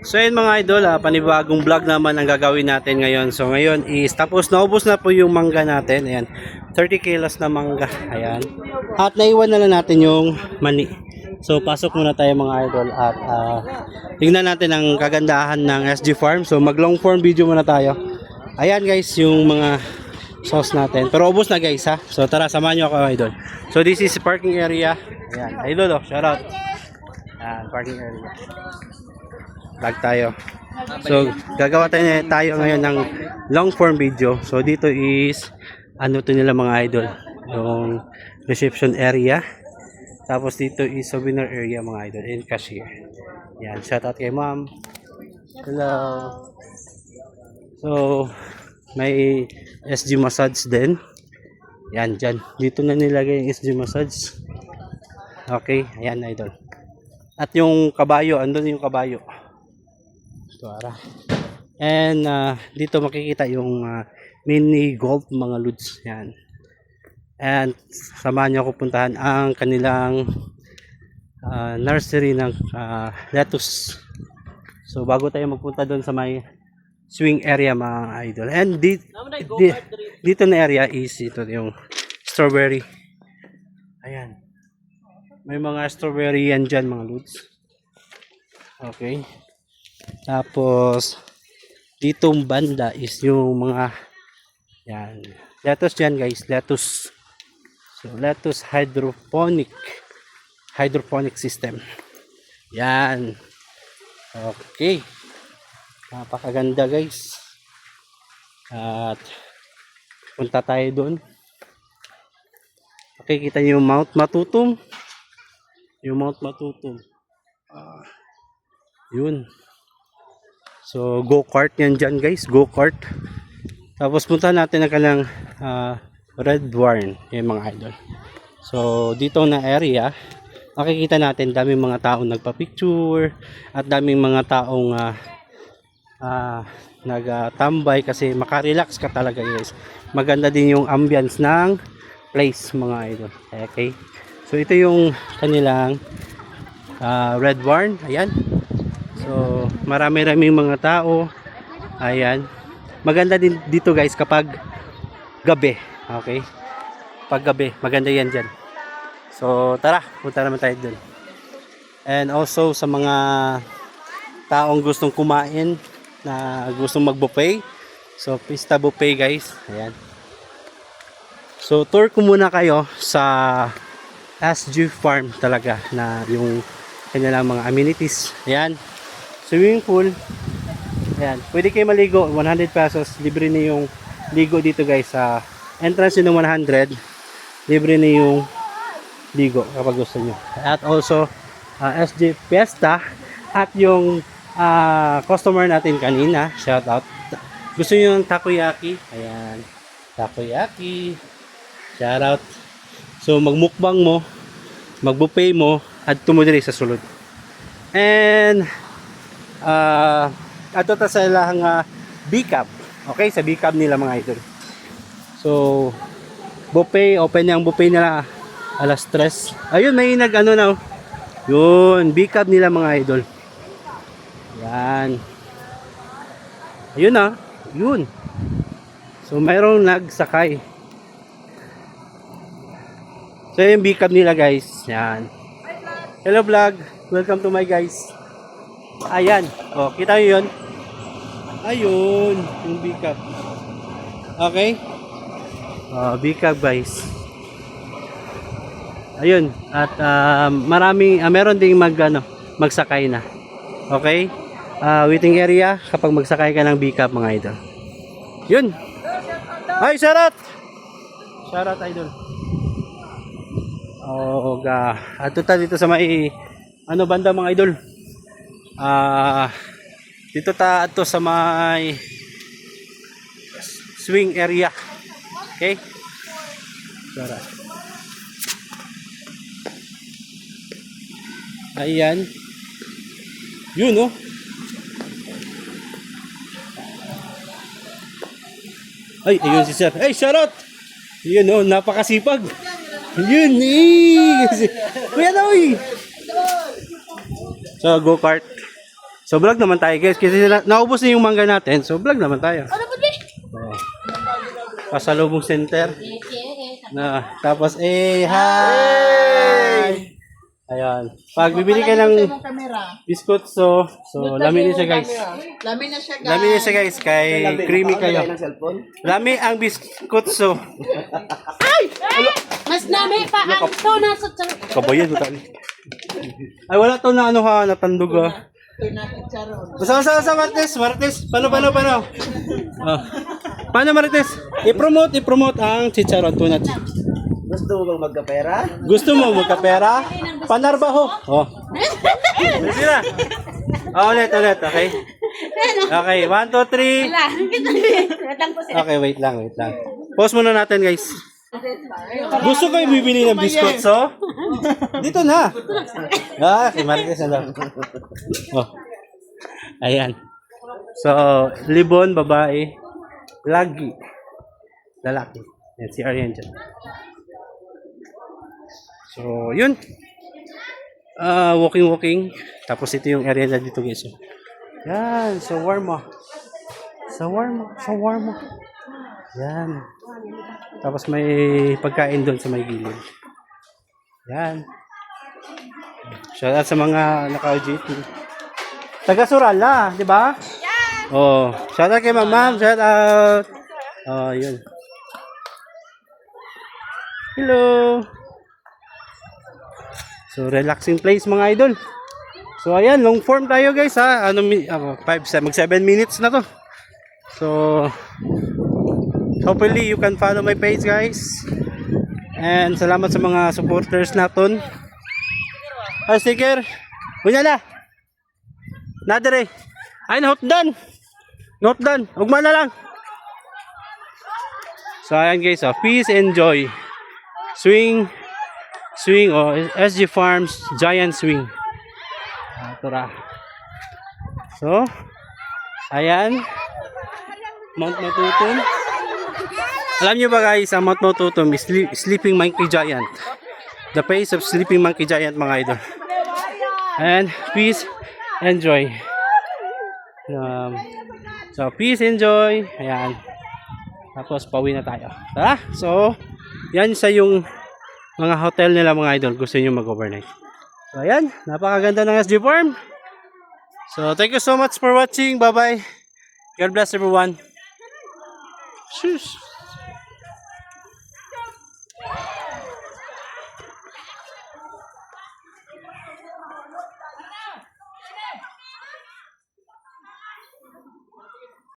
So yun mga idol, panibagong vlog naman ang gagawin natin ngayon. So ngayon is tapos naubos na po yung mangga natin. Ayan, 30 kilos na mangga. Ayan. At naiwan na lang natin yung mani. So pasok muna tayo mga idol at tingnan natin ang kagandahan ng SG Farm. So mag long form video muna tayo. Ayan guys yung mga sauce natin. Pero ubos na guys ha. So tara samahan nyo ako idol. So this is parking area. Ayan, idol oh, shout out. Ayan, parking area. Vlog tayo. So gagawa tayo ngayon ng long form video. So dito is ano to nila mga idol, yung reception area. Tapos dito is souvenir area mga idol and cashier. Yan, shout out kay ma'am. Hello. So may SG massage din. Yan dyan. Dito na nilagay yung SG massage. Okay, ayan idol. At yung kabayo, andun yung kabayo. Tuara. And dito makikita yung mini golf mga lods. Yan. And samahan niyo ako puntahan ang kanilang nursery ng lettuce. So bago tayo magpunta doon sa may swing area mga idol. And dito na area is ito yung strawberry. Ayan. May mga strawberry yan dyan mga lods. Okay. Tapos ditong banda is yung mga yan lettuce yan guys, lettuce. So lettuce hydroponic system yan. Okay, napakaganda guys. At punta tayo doon. Okay, kita niyo yung Mount Matutum, yun. So go-kart yan dyan guys, go-kart. Tapos punta natin ang kanilang Red Barn, yung mga idol. So dito na area, makikita natin daming mga taong nagpa-picture at daming mga taong nagtambay kasi makarelax ka talaga guys. Maganda din yung ambience ng place mga idol. Okay. So ito yung kanilang Red Barn, ayan. So marami-raming mga tao. Ayan. Maganda din dito guys kapag gabi. Okay? Pag gabi, maganda yan dyan. So tara, punta naman tayo dun. And also sa mga taong gustong kumain, na gustong mag-buffet. So pista buffet guys. Ayan. So tour ko muna kayo sa SG Farm talaga na yung kanilang mga amenities. Ayan. Swimming pool. Ayan. Pwede kayo maligo. 100 pesos. Libre na yung ligo dito guys. Sa entrance nyo ng 100. Libre na yung ligo kapag gusto nyo. At also SG Fiesta. At yung customer natin kanina. Shout out. Gusto nyo ng takoyaki. Ayan. Takoyaki. Shout out. So magmukbang mo. Magbuffet mo. At tumudiri sa sulod. And ato ta sa ilang B-Cab. Okay, sa B-Cab nila mga idol. So buffet, open yung buffet nila alas 3. Ayun, may nag-ano na. Yun, B-Cab nila mga idol. Yan. Ayun na. Yun. So mayroong nagsakay. So yung B-Cab nila guys. Yan. Hello vlog. Welcome to my guys. Ayan. O, kita nyo yun? Ayun. Yung B-Cab. Okay? O, B-Cab guys. Ayun. At meron ding magsakay na. Okay? Waiting area kapag magsakay ka ng B-Cab mga idol. Yun. Ay, shoutout! Shoutout idol. O, ato ta dito sa may banda mga idol. Dito ta ato sa may swing area. Okay? Tara. Ayan. Yun oh. Ay, ayun si sir. Ay, shout out. Yun oh, napakasipag. Yun eh. Kuya na uy. So, go-kart. So vlog naman tayo guys kasi naubos na yung mangga natin. So vlog naman tayo. Oh. Pasalubong center. Na tapos hi. Ayan. Pag bibili ka ng biscuit so lamin niya siya guys. Lamin na siya, guys. Lamin niya siya guys kay creamy kayo. Lami ang biscuit so. Mas nami pa ang to na sa Kabayan mo tani. Ay wala to na ano ha natandog ha. Basta Martes. Paano? Oh. Paano Martes? I-promote ang chicharon tuna. Gusto mo bang magkapera? Gusto mo magkapera? Panarbaho. Oh. Sige na. Ulit. Okay. Okay, 1, 2, 3. Okay, wait lang. Pause muna natin, guys. Gusto kayo bibili ng biscuit, so? Dito na. Kay Marquez na lang. Oh. Ayan. So, libon, babae. Lagi. Lalaki. Yan, si Arian dyan. So, yun. Walking. Tapos ito yung area na dito, guys. So, yan. So warm. Yan. Tapos may pagkain doon sa may gilid. Yan. Shout out sa mga naka-OJT. Taga Surala, di ba? Yeah. Oh, shout out kay Ma'am. Shout out. Oh, yun. Hello. So, relaxing place mga idol. So, ayan, long form tayo guys ha. Mag 7 minutes na to. So, hopefully you can follow my page guys. And salamat sa mga supporters natin. Sticker. Unyala. Nadere. Ay, not done. Ugma na lang. So, ayan guys. Peace and joy. Swing SG Farms Giant Swing. Tura. So, ayan. Mount Matutum. Alam nyo ba guys, ang Mount Matutum is Sleeping Monkey Giant. The face of Sleeping Monkey Giant mga idol. And peace and joy. So, peace and joy. Ayan. Tapos, pauwi na tayo. Tara. So, yan sa yung mga hotel nila mga idol. Gusto nyo mag-overnight. So, ayan. Napakaganda ng SG Farm. So, thank you so much for watching. Bye-bye. God bless everyone. Shush.